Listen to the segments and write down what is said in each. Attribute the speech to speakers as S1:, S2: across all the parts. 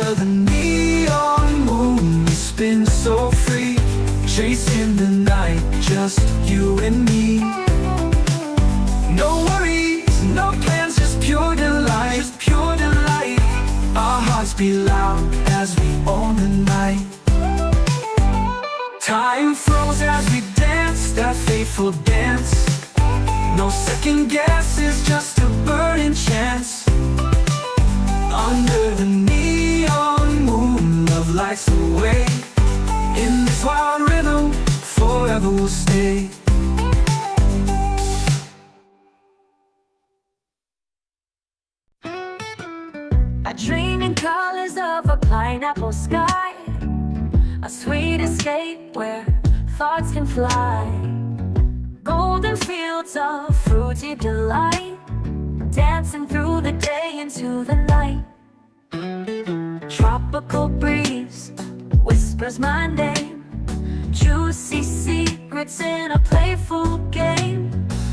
S1: Under the neon moon we spin so free, chasing the night, just you and me. No worries, no plans, just pure delight, just pure delight. Our hearts beat loud as we own the night. Time froze as we danced that fateful dance. No second guesses, just a burning chance. Under the neon moon, love lights the way. In this wild rhythm, forever we'll stay.
S2: I dream in colors of a pineapple sky, a sweet escape where thoughts can fly. Golden fields of fruity delight, dancing through the day into the night. Tropical breeze whispers my name, juicy secrets in a playful game.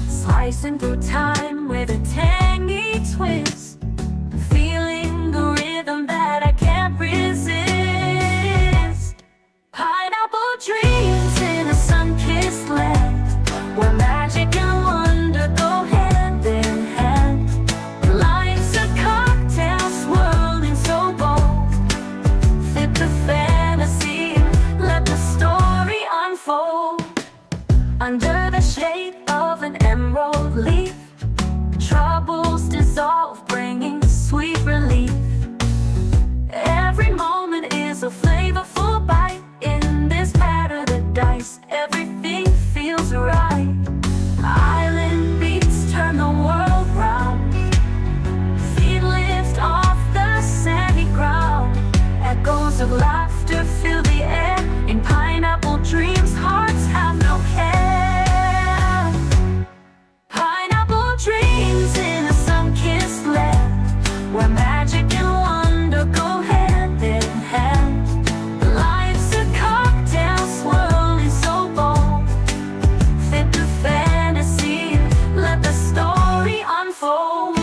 S2: Slicing through time with a tangy twist, feeling the rhythm that I can't resist. Pineapple dreams in a sun-kissed land, where magic and wonder go hand in hand. Life's a cocktail swirling so bold, fit the fantasy, let the story unfold. Under the shade of an emerald leaf, troubles dissolve, bringing sweet relief. Every moment is a flavorful bite. In this paradise, everything feels right. Island beats turn the world round, feet lift off the sandy ground. Echoes of laughter fill the air. In pineapple dreams, hearts have no care. Pineapple dreams in a sun-kissed land, where magic and wonder go hand in hand. Life's a cocktail swirling so bold, fit the fantasy, let the story unfold.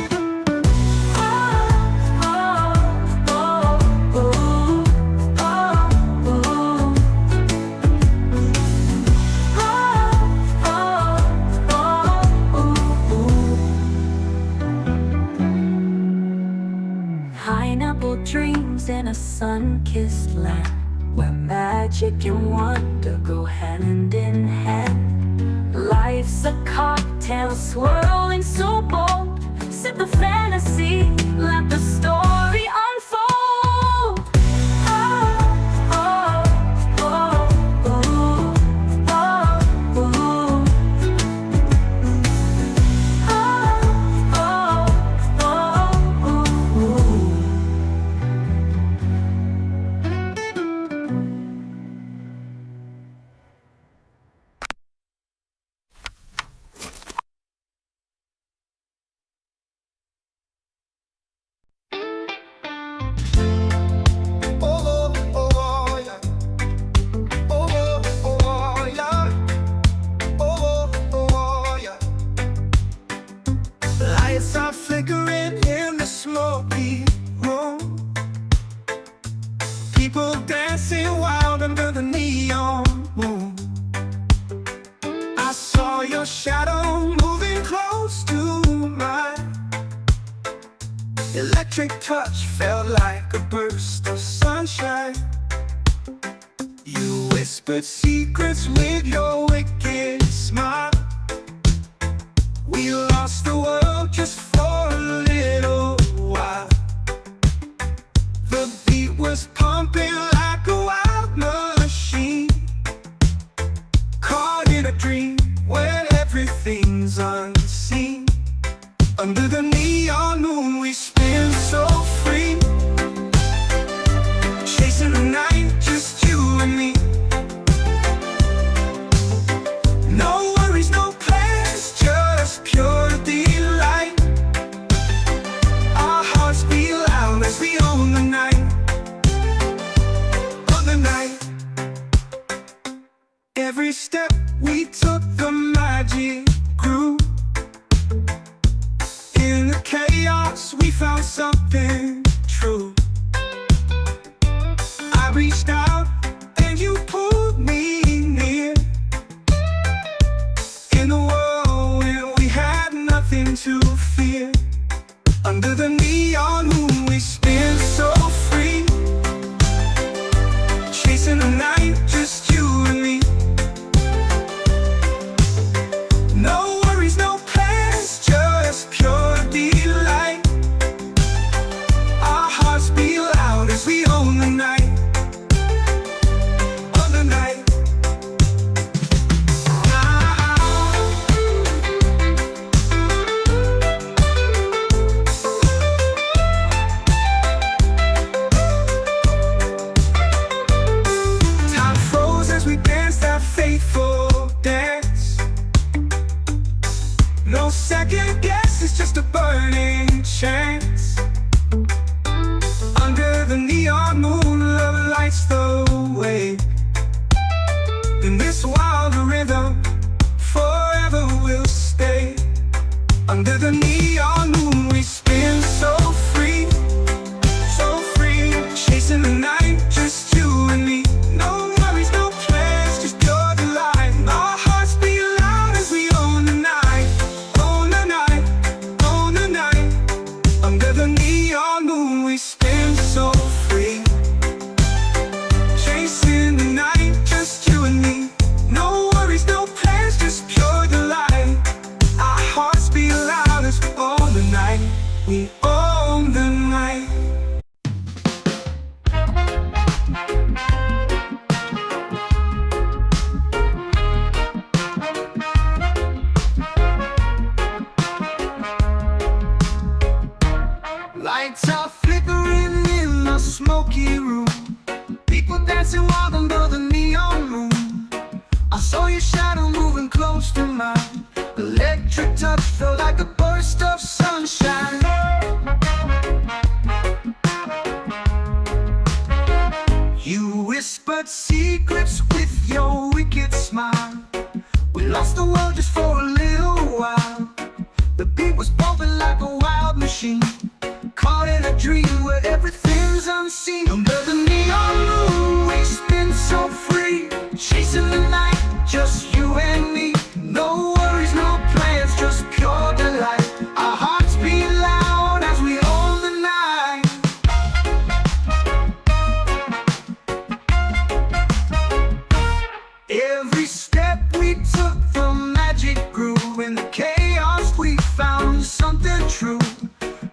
S2: Pineapple dreams in a sun-kissed land, where magic and wonder go hand in hand. Life's a cocktail swirling so bold, sip the fantasy, let the story unfold.
S1: Lights are flickering in the smoky room, people dancing wild under the neon moon. I saw your shadow moving close to mine. Electric touch felt like a burst of sunshine. You whispered secrets with your wicked smile. We lost the world just for a little while. The beat was pumping like a wild machine, caught in a dream where everything's unseen. Under the neon moon we spin so free, chasing the night, just you and me. No worries, no plans, just pure delight. Our hearts beat loud as we own the night, on the night. Every step we took, the magic grew. In the chaos we found something true. reached out and you pulled me near. In a world where we had nothing to fear, under the neon moon we spin so free, chasing the night, just you and me. No worries, no plans, just pure delight. Our hearts beat loud as we own the night, on the night. Time froze as we danced that fateful dance. No second guess, it's just a burning chance. Under the neon moon, love lights the way. In this wild rhythm, forever we'll stay. Under the neon moon, we spin so free, chasing the night, just you and me. No worries, no plans, just pure delight. Our hearts beat loud as we own the night, own the night, own the night. Under the neon moon, we spin so free, chasing the night, just you and me. No worries, no plans, just pure delight. Our hearts beat loud as we own the night, we own the night. Lights are flickering in the smoky room, people dancing wild under the neon moon. I saw your shadow moving close to mine, electric touch felt like a burst of sunshine. You whispered secrets with your wicked smile. We lost the world just for a little while. The beat was bumping like a wild machine, caught in a dream where everything's unseen. Under the neon moon, we spin so free, chasing the night, just you and me. No worries, no plans, just pure delight. Our hearts beat loud as we own the night. Every step we took, the magic grew. In the chaos we found something true.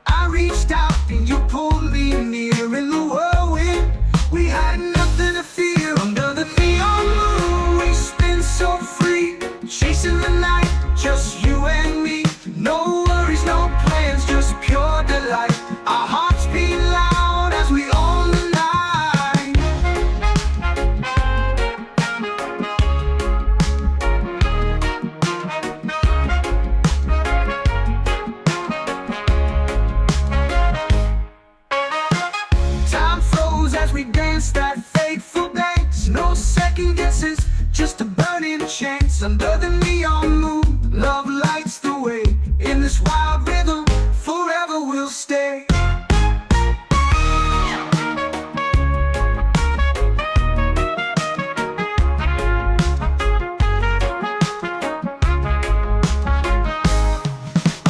S1: I reached out and you pulled me near. In the whirlwind, we had nothing to fear. Under the neon moon, we spin so free, chasing the night, just you and me. No worries, no plans, just pure delight. Our hearts beat loud as we own the night. Time froze as we danced that fateful dance. No second guesses, just a burning chance. Under the neon moon, love lights the way. In this wild rhythm, forever we'll stay.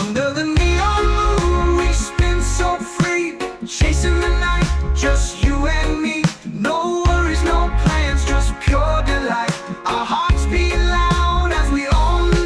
S1: Under the neon moon, we spin so free, chasing the night, just you and me. No worries, no plans, just pure delight. Our hearts beat loud as we own the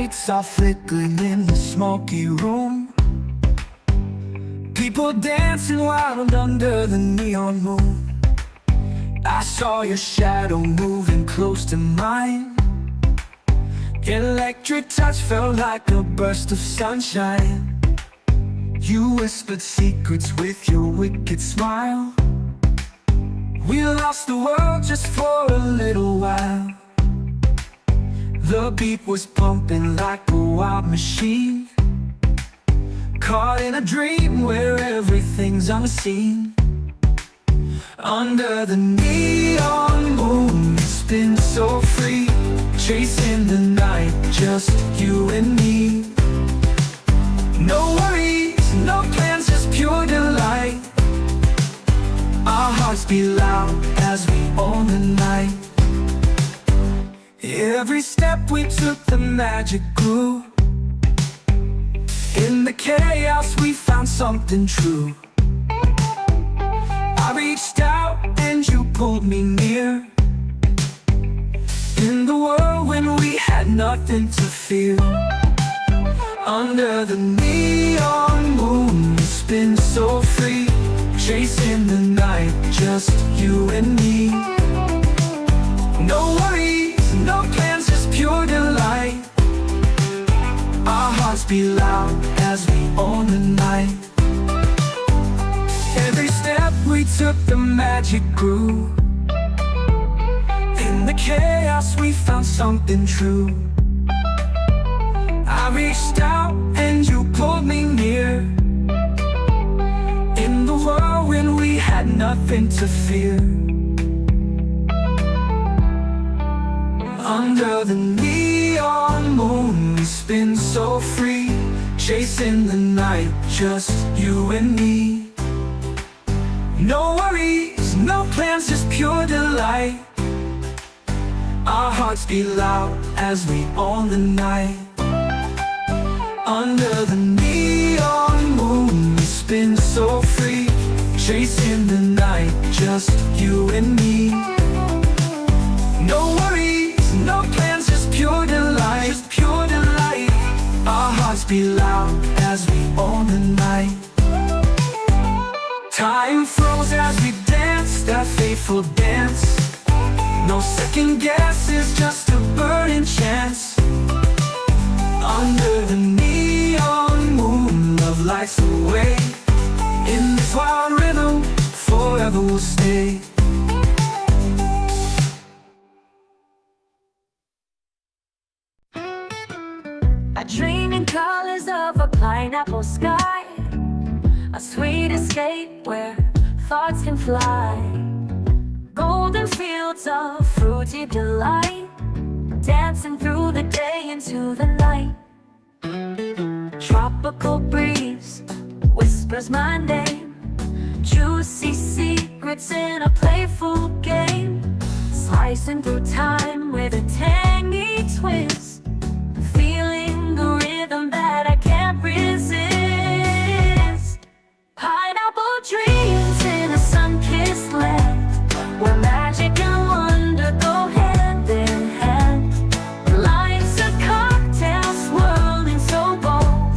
S1: Lights are flickering in the smoky room. People dancing wild under the neon moon. I saw your shadow moving close to mine. Electric touch felt like a burst of sunshine. You whispered secrets with your wicked smile. We lost the world just for a little while. The beat was pumping like a wild machine, caught in a dream where everything's unseen. Under the neon moon, it's been so free, chasing the night, just you and me. No worries, no plans, just pure delight. Our hearts beat loud as we own the night. Every step we took, the magic grew. In the chaos we found something true. I reached out and you pulled me near. In the world when we had nothing to fear. Under the neon moon, it's been so free, chasing the night, just you and me. No worries, no plans, just pure delight. Our hearts beat loud as we own the night. Every step we took, the magic grew. In the chaos we found something true. I reached out and you pulled me near. In the world when we had nothing to fear. Under the neon moon, we spin so free, chasing the night, just you and me. No worries, no plans, just pure delight. Our hearts beat loud as we own the night. Under the neon moon, we spin so free, chasing the night, just you and me. No worries, no plans, just pure delight, just pure delight. Our hearts beat loud as we own the night. Time froze as we danced that fateful dance. No second guesses, just a burning chance. Under the neon moon, love lights the way. In this wild rhythm, forever we'll stay.
S2: I dream in colors of a pineapple sky, a sweet escape where thoughts can fly. Golden fields of fruity delight, dancing through the day into the night. Tropical breeze whispers my name, juicy secrets in a playful game. Slicing through time with a tangy twist, feeling the rhythm that I can't resist. Pineapple dreams in a sun-kissed land, where magic and wonder go hand in hand. Lights a cocktail swirling so bold,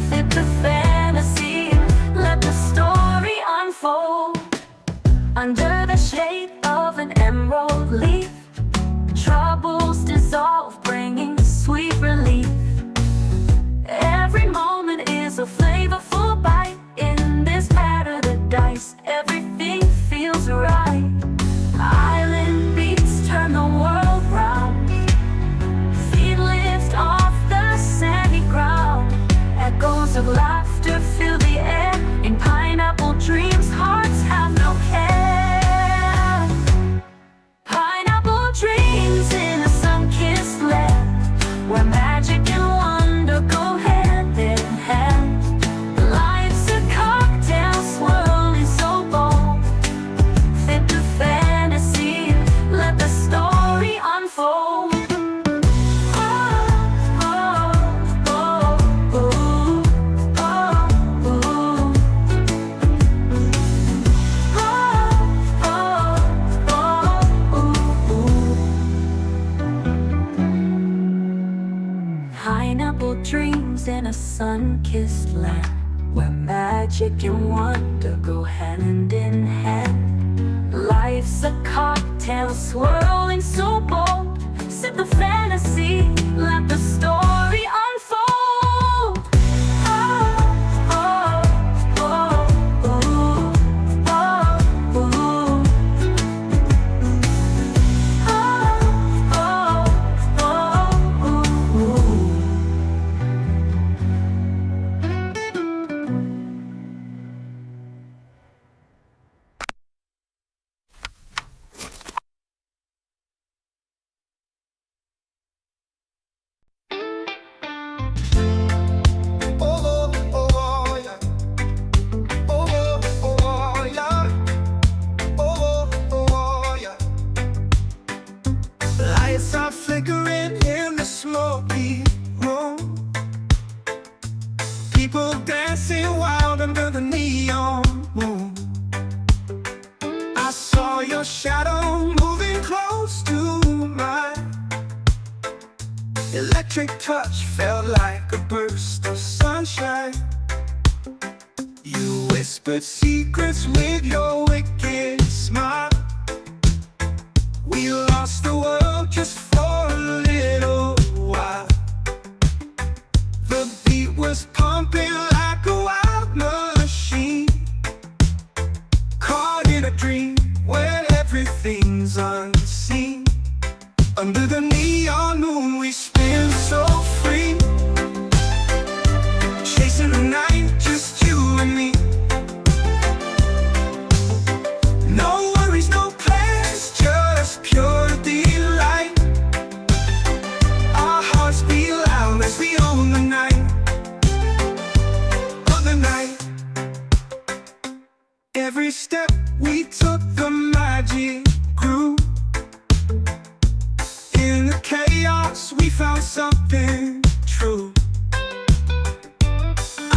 S2: fit the fantasy, let the story unfold. Under the shade of an emerald leaf, troubles dissolve. dreams in a sun-kissed land, where magic and wonder go hand in hand. Life's a cocktail swirling so bold. Sip the fantasy, let the story unfold. Oh, oh, oh, ooh, oh, ooh. Oh, oh, oh, ooh.
S3: Oh, oh, oh, yeah. Oh, oh, oh, yeah. Oh, oh, oh, yeah. Lights are flickering in the smoky room. People dancing wild under the neon moon. I saw your shadow moving close to mine. Electric touch felt like a burst of sunshine. You whispered secrets with your wicked smile. We lost the world just for a little while. The beat was pumping like a wild machine, caught in a dream where everything's unseen. Under the neon moon we spin so free, chasing the night, just you and me. No worries, no plans, just pure delight. Our hearts beat loud as we own the night. On the night, every step we took the magic grew. In the chaos we found something true.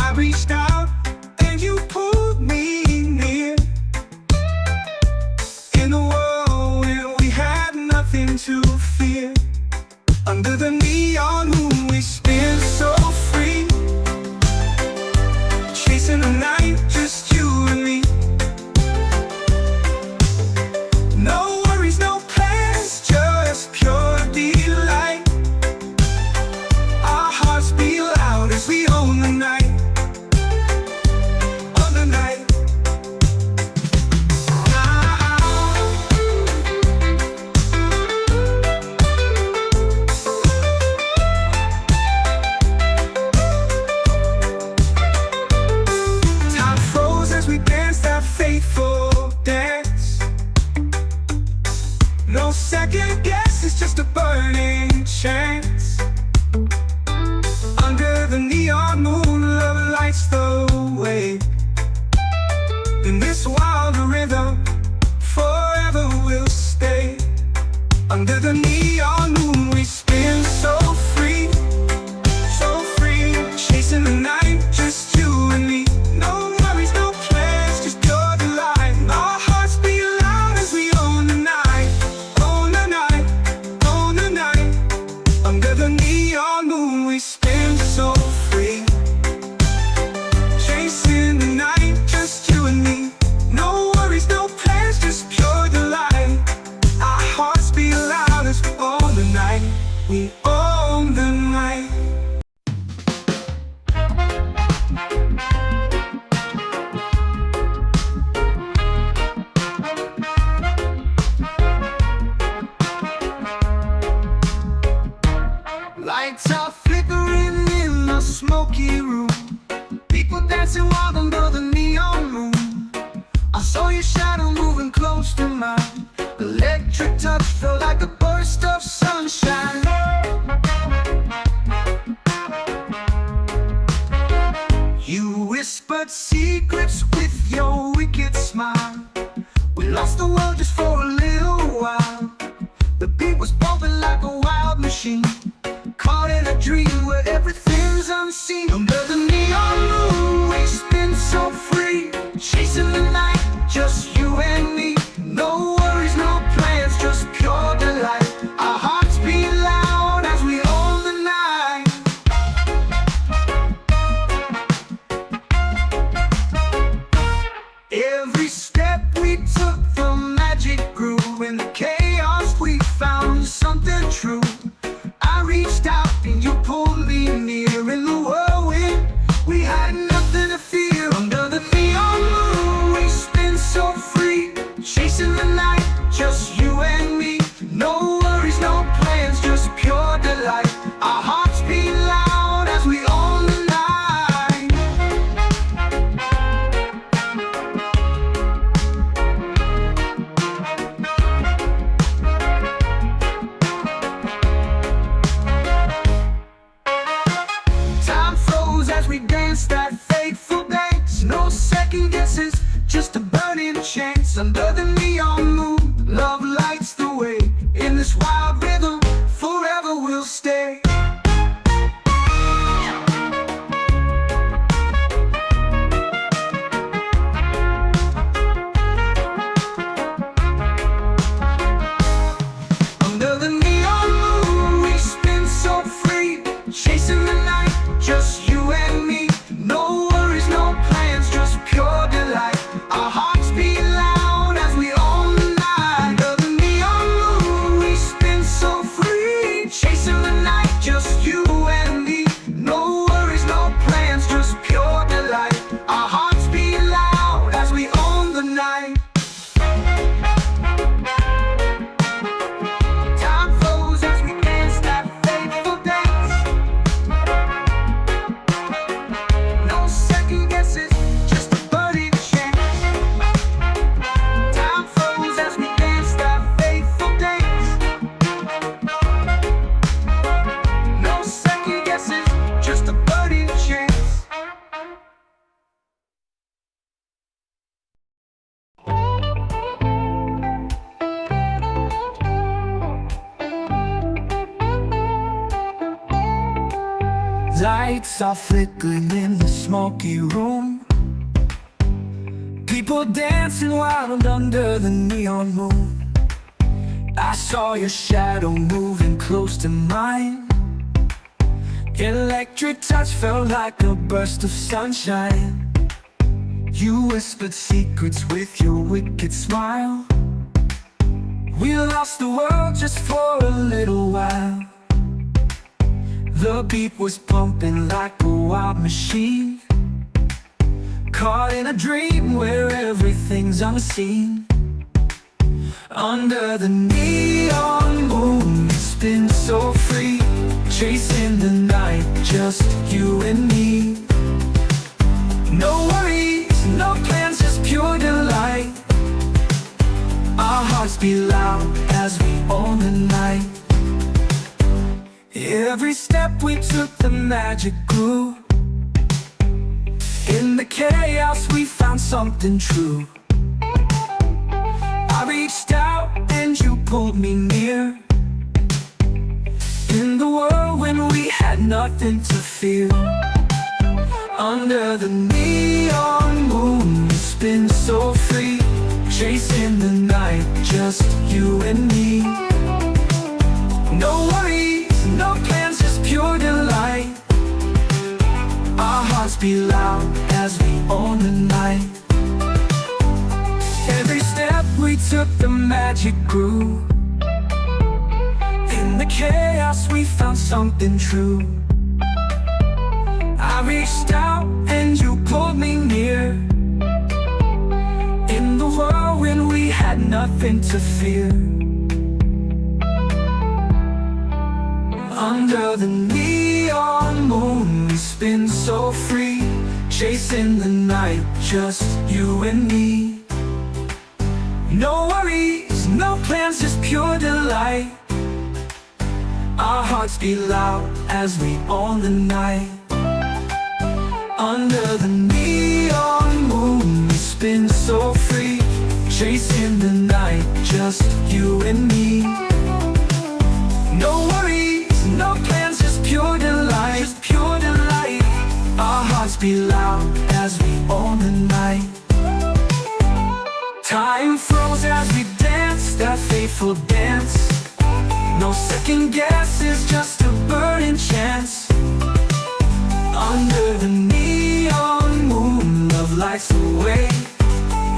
S3: I reached out and you pulled me near. In a world when we had nothing to fear. Under the neon moon we spin so free, chasing the night, just you and me. No worries, no plans, just pure delight. Our hearts beat loud as we own the night. On the night. Time froze as we danced that fateful dance. No second guess, it's just a burning chance. Under the neon moon, love lights the way. In this wild rhythm, forever we'll stay. Under the neon moon, we spin so free, chasing the night, just you and me. No worries, no plans, just pure delight. Our hearts beat loud as we own the night, own the night, own the night. Under the neon moon, we spin so free, chasing the night, just you and me. No worries, no plans, just pure delight. Our hearts beat loud as we own the night, we own the night. Lights are flickering in the smoky room. People dancing wild under the neon moon. I saw your shadow moving close to mine. Electric touch felt like a burst of sunshine. You whispered secrets with your wicked smile. We lost the world just for a little while. The beat was bumping like a wild machine, caught in a dream where everything's unseen. Under the neon moon we spin so free, chasing the night, just you and me. No worries, no plans, just pure delight. Our hearts beat loud as we own the night. night, just you and me. No worries, no plans, just pure delight. Our hearts beat loud as we own the night. Under the neon moon, we spin so free, chasing the night, just you and me. No worries, no plans, just pure delight. Our hearts beat loud as we own the night. Time flows as we dance that fateful dance. No second guesses, just a buddy chance. Time flows as we dance that fateful dance. No second guesses, just a buddy chance.
S1: Lights are flickering in the smoky room. People dancing wild under the neon moon. I saw your shadow moving close to mine. Electric touch felt like a burst of sunshine. You whispered secrets with your wicked smile. We lost the world just for a little while. The beat was pumping like a wild machine, caught in a dream where everything's unseen. Under the neon moon, we spin so free, chasing the night, just you and me. No worries, no plans, just pure delight. Our hearts beat loud as we own the night. Every step we took, the magic grew. In the chaos we found something true. I reached out and you pulled me near. In the world when we had nothing to fear. Under the neon moon, we spin so free, chasing the night, just you and me. No worries, no plans, just pure delight. Our hearts beat loud as we own the night. Every step we took, the magic grew. In the chaos we found something true. I reached out and you pulled me near. In the world when we had nothing to fear. Under the neon moon, we spin so free, chasing the night, just you and me. No worries, no plans, just pure delight. Our hearts beat loud as we own the night. Under the neon moon, we spin so free, chasing the night, just you and me. No worries, no plans, just pure delight, just pure delight. Our hearts beat loud as we own the night. Time froze as we danced that fateful dance. No second guesses, just a burning chance. Under the neon moon, love lights the way.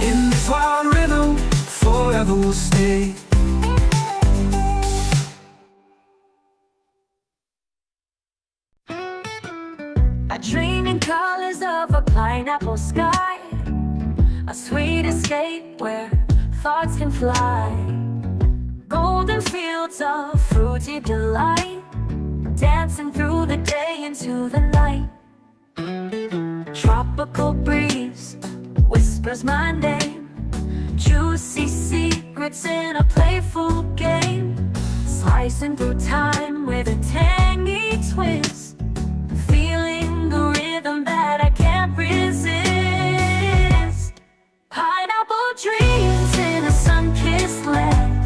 S1: In this wild rhythm, forever we'll stay.
S2: I dream in colors of a pineapple sky, a sweet escape where thoughts can fly. Golden fields of fruity delight, dancing through the day into the night. Tropical breeze whispers my name, juicy secrets in a playful game. Slicing through time with a tangy twist, feeling the rhythm that I can't resist. Pineapple dreams in a sun-kissed land,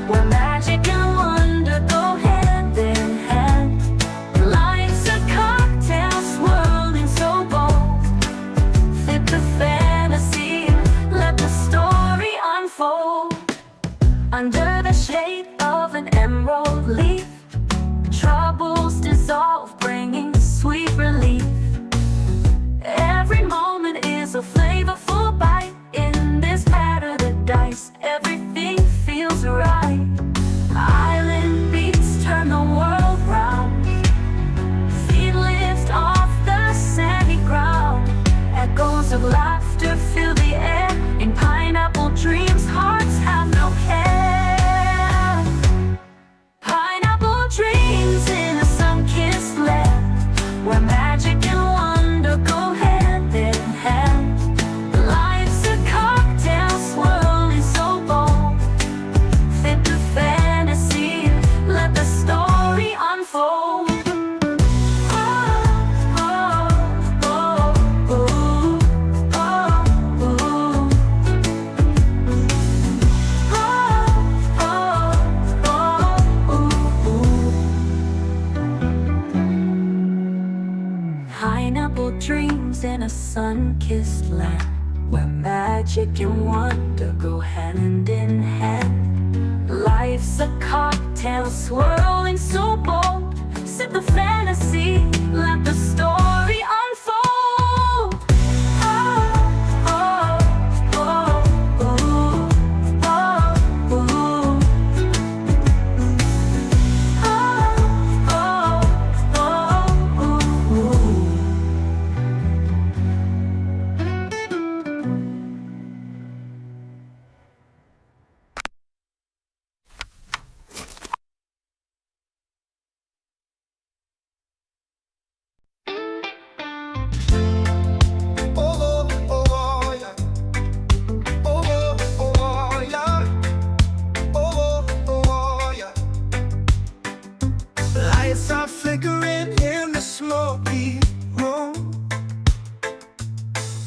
S2: where magic and wonder go hand in hand. Life's a cocktail swirling so bold, flip the fantasy, let the story unfold. Under the shade of an emerald leaf, troubles dissolve, bring Unexplainable dreams in a sun-kissed land, where magic and wonder go hand in hand. Life's a cocktail swirling so bold. Sip the fantasy, let the story unfold. Oh, oh, oh, oh, oh, oh.
S3: Oh, oh, oh, yeah. Oh, oh, oh, yeah. Oh, oh, oh, yeah. Lights are flickering in the smoky room.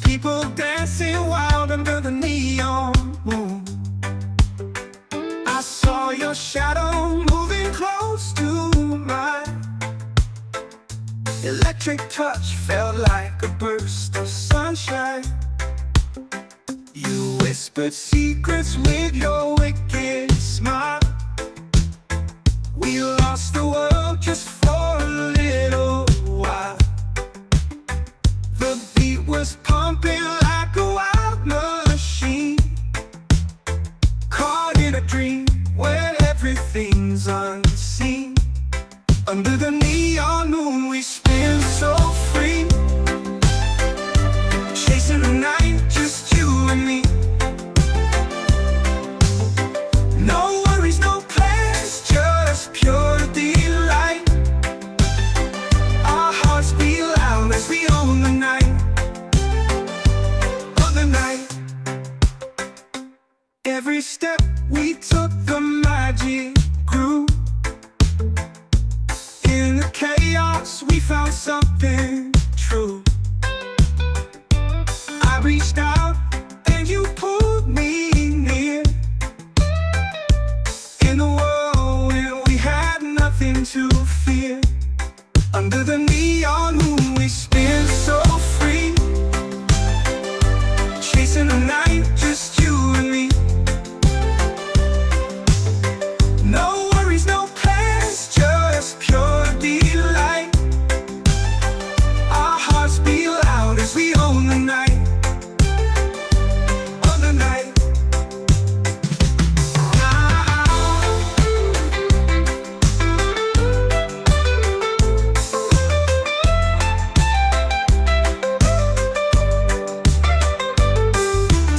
S3: People dancing wild under the neon moon. I saw your shadow moving close to mine. Electric touch felt like a burst of sunshine. You whispered secrets with your wicked smile. We lost the world just for a little while. The beat was pumping like a wild machine, caught in a dream where everything's unseen. Under the neon moon we spin so free, chasing the night, just you and me. No worries, no plans, just pure delight. Our hearts beat loud as we own the night. On the night, every step we took, the magic grew. In the chaos we found something true. I reached out and you pulled me near. In a world where we had nothing to fear. Under the neon moon we spin so free, chasing the night, just you and me. No worries, no plans, just pure delight. Our hearts beat loud as we own the night. On the night.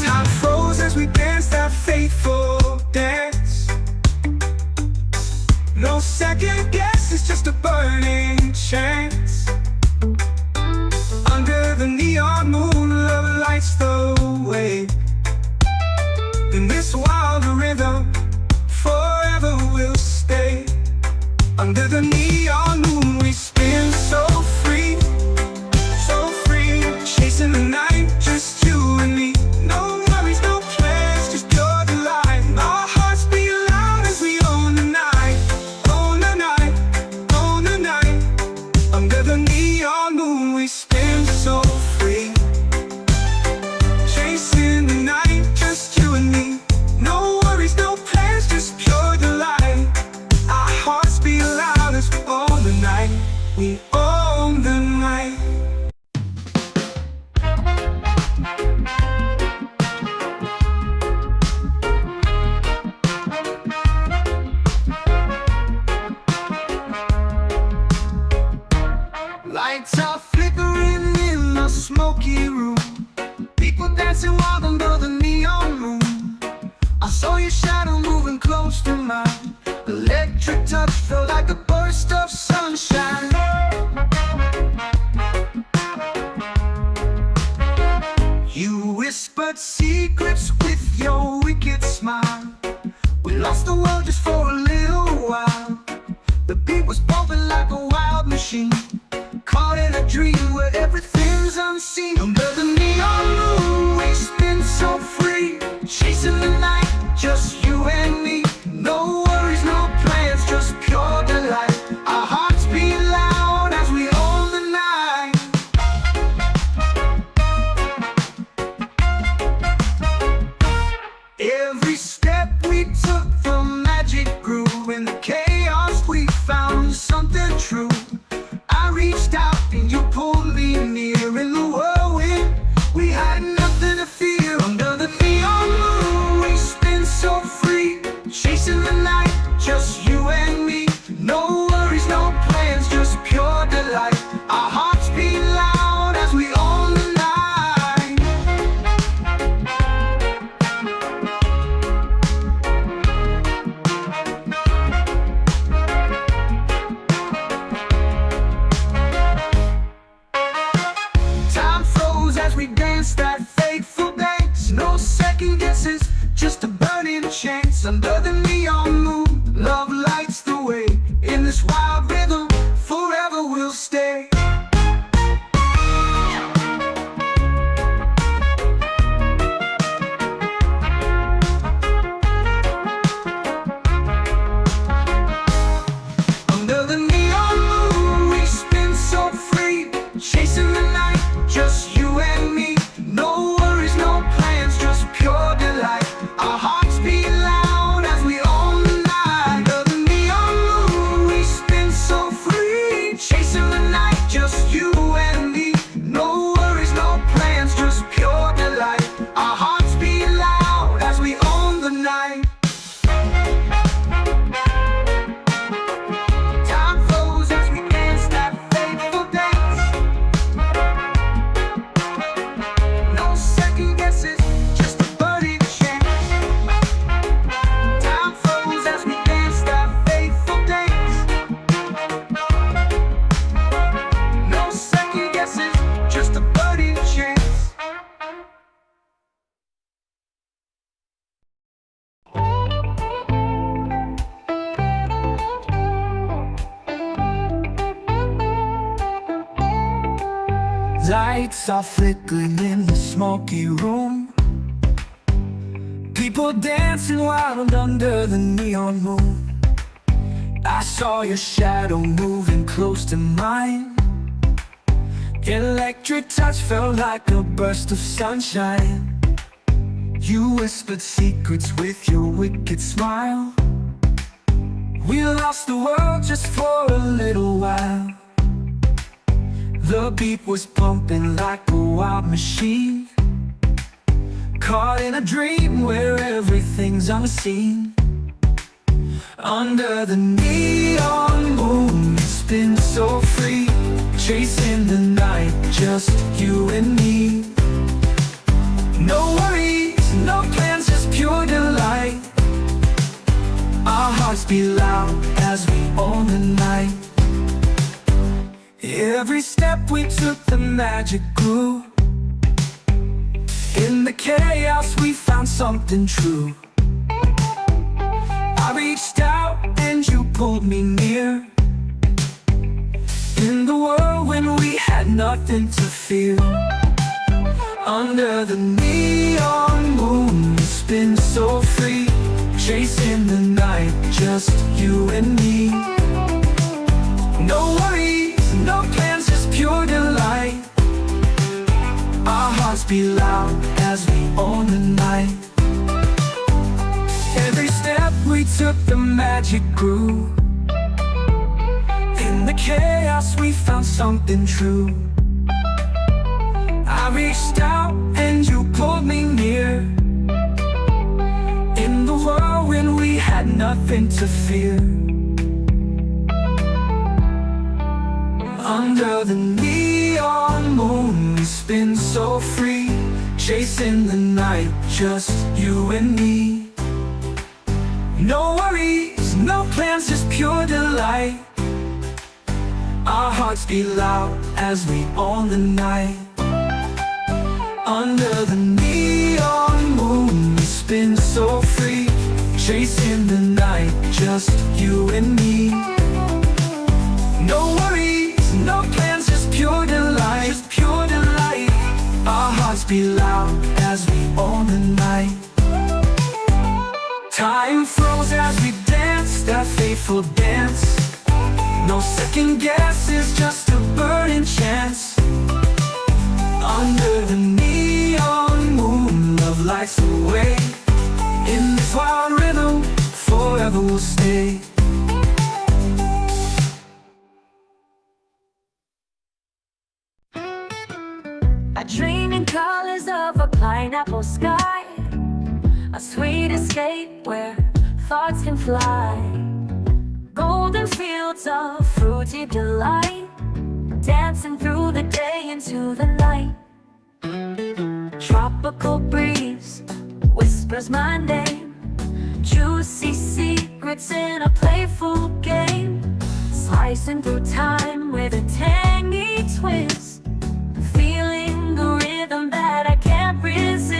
S3: Time froze as we danced that fateful dance. No second guess, it's just a burning chance. Under the neon moon, love lights the way. In this wild rhythm, forever we'll stay. Under the neon moon, we spin so free, chasing the night, just you and me. No worries, no plans, just pure delight. Our hearts beat loud as we own the night. Own the night, own the night. Under the neon moon we spin so free, chasing the night, just you and me. No worries, no plans, just pure delight. Our hearts beat loud as we own the night. We own the night. Lights are flickering in the smoky room. People dancing wild under the neon moon. I saw your shadow moving close to mine. Electric touch felt like a burst of sunshine. You whispered secrets with your wicked smile. We lost the world just for a little while. The beat was bumping like a wild machine, caught in a dream where everything's unseen. Under the neon moon we spin so free, chasing the night, just you and me. No worries, no plans, just pure delight. Our hearts beat loud as we own the night. streets under the neon moon. Love lights the way. In this wild rhythm, forever we'll stay. Under the neon moon, we spin so free, chasing the night, just you and me. No worries, no plans, just pure delight. Our hearts beat loud as we own the night. Under the neon moon, we spin so free, chasing the night, just you and me. No worries, no plans, just pure delight. Our hearts beat loud as we own the night. Time flows as we dance that fateful dance. No second guesses, just a budding chance. Time flows as we dance that fateful dance. No second guesses, just a budding chance.
S1: Lights are flickering in the smoky room. People dancing wild under the neon moon. I saw your shadow moving close to mine. Electric touch felt like a burst of sunshine. You whispered secrets with your wicked smile. We lost the world just for a little while. The beat was pumping like a wild machine, caught in a dream where everything's unseen. Under the neon moon, we spin so free, chasing the night, just you and me. No worries, no plans, just pure delight. Our hearts beat loud as we own the night. Every step we took, the magic grew. In the chaos we found something true. I reached out and you pulled me near. In the world when we had nothing to fear. Under the neon moon, we spin so free, chasing the night, just you and me. No worries, no plans, just pure delight. Our hearts beat loud as we own the night. Every step we took, the magic grew. In the chaos we found something true. I reached out and you pulled me near. In the world when we had nothing to fear. Under the neon moon, we spin so free, chasing the night, just you and me. No worries, no plans, just pure delight. Our hearts beat loud as we own the night. Under the neon moon, we spin so free, chasing the night, just you and me. No worries, no plans, just pure delight, just pure delight. Our hearts beat loud as we own the night. Time froze as we danced that fateful dance. No second guesses, just a burning chance. Under the neon moon, love lights the way. In this wild rhythm, forever we'll stay.
S2: I dream in colors of a pineapple sky, a sweet escape where thoughts can fly. Golden fields of fruity delight, dancing through the day into the night. Tropical breeze whispers my name, juicy secrets in a playful game. Slicing through time with a tangy twist, feeling the rhythm that I can't resist.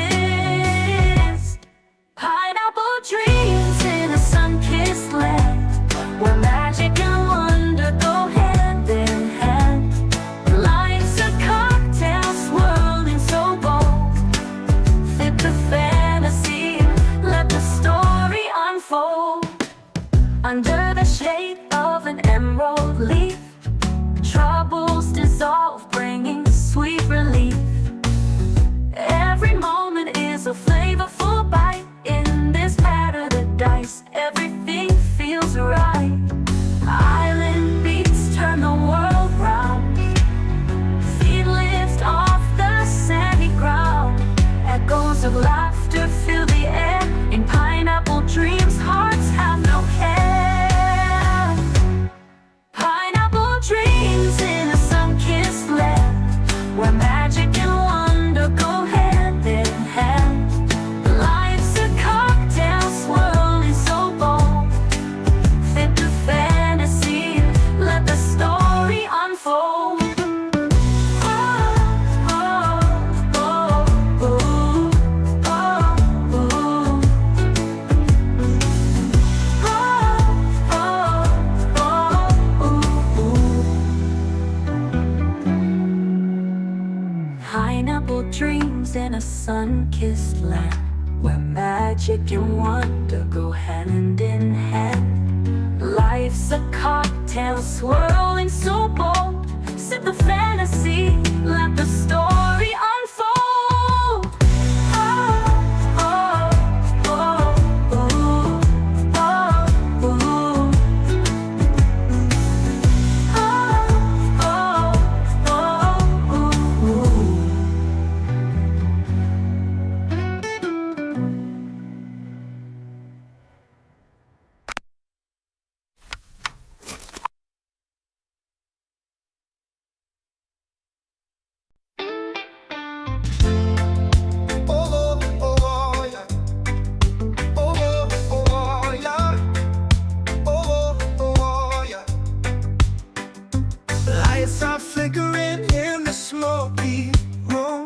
S2: Pineapple dreams dreams in a sun-kissed land, where magic and wonder go hand in hand. Life's a cocktail swirling so bold. Sip the fantasy, let the story unfold. Oh, oh, oh, oh, oh, oh.
S3: Lights are flickering in the smoky room.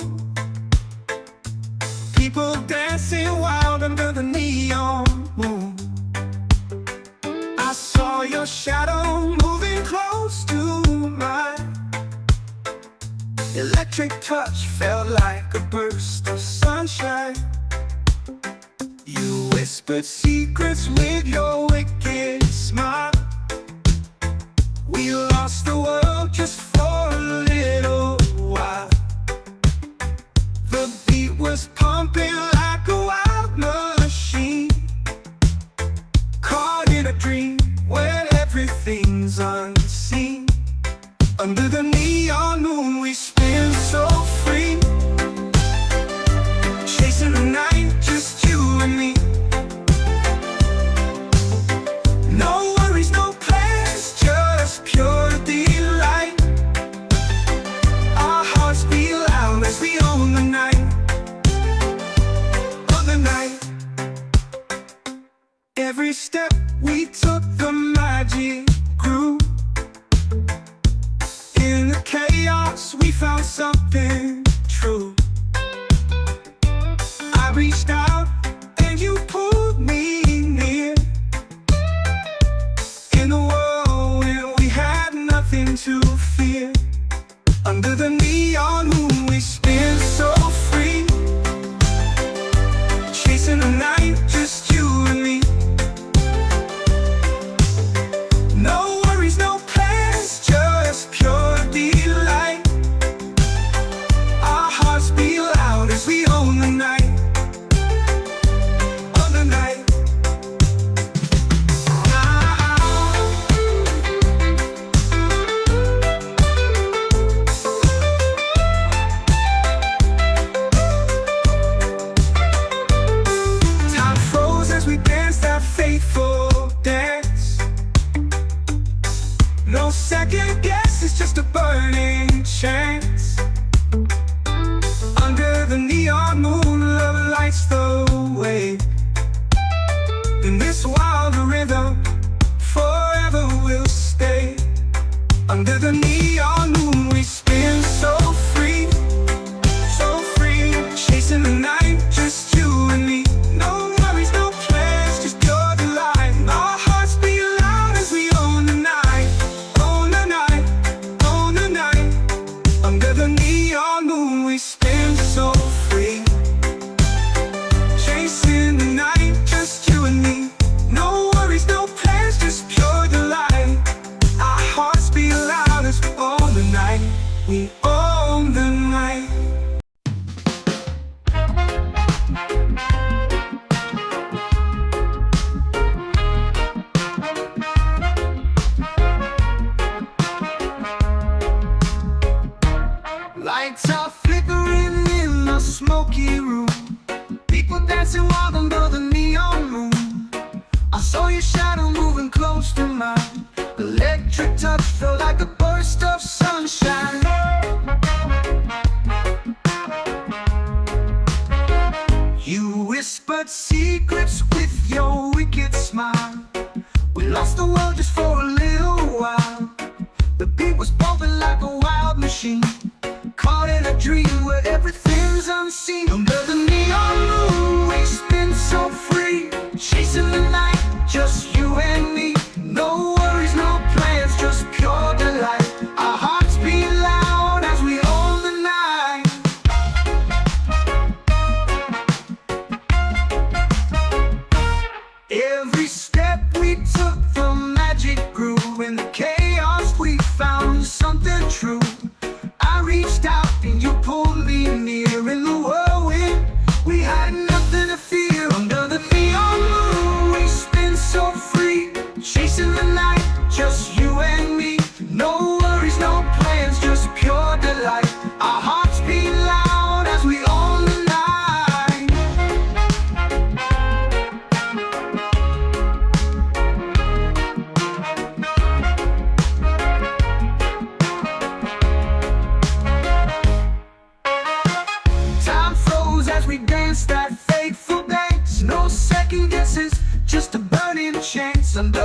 S3: People dancing wild under the neon moon. I saw your shadow moving close to mine. Electric touch felt like a burst of sunshine. You whispered secrets with your wicked smile. We lost the world just for a little while. The beat was pumping like a wild machine, caught in a dream where everything's unseen. Under the neon moon we spin so free, chasing the night, just you and me. No worries, no plans, just pure delight. Our hearts beat loud as we own the night. On the night, every step we took, the magic grew. In the chaos we found something true. I reached out and you pulled me near. In a world where we had nothing to fear. Under the neon moon we spin so free, chasing the night, just you and me. No worries, no plans, just pure delight. Our hearts beat loud as we own the night. On the night. Time froze as we danced that fateful dance. No second guess, it's just a burning chance. Under the neon moon, love lights the way. In this wild rhythm, forever we'll stay. Under the neon moon we spin so free, chasing the night, just you and me. No worries, no plans, just pure delight. Our hearts beat loud as we own the night. Own the night, own the night. Under the neon moon we spin so free, chasing the night, just you and me. No worries, no plans, just pure delight. Our hearts beat loud as we own the night. We own the night. Lights are flickering in the smoky room. People dancing wild under the neon moon. I saw your shadow moving close to mine. Electric touch felt like a burst of sunshine. You whispered secrets with your wicked smile. We lost the world just for a little while. The beat was bumping like a wild machine, caught in a dream where everything's unseen. Under the neon moon we spin so free, chasing the night, just you and me. No worries, no plans, just pure delight. Our hearts beat loud as we own the night. as we danced that fateful dance. No second guesses, just a burning chance under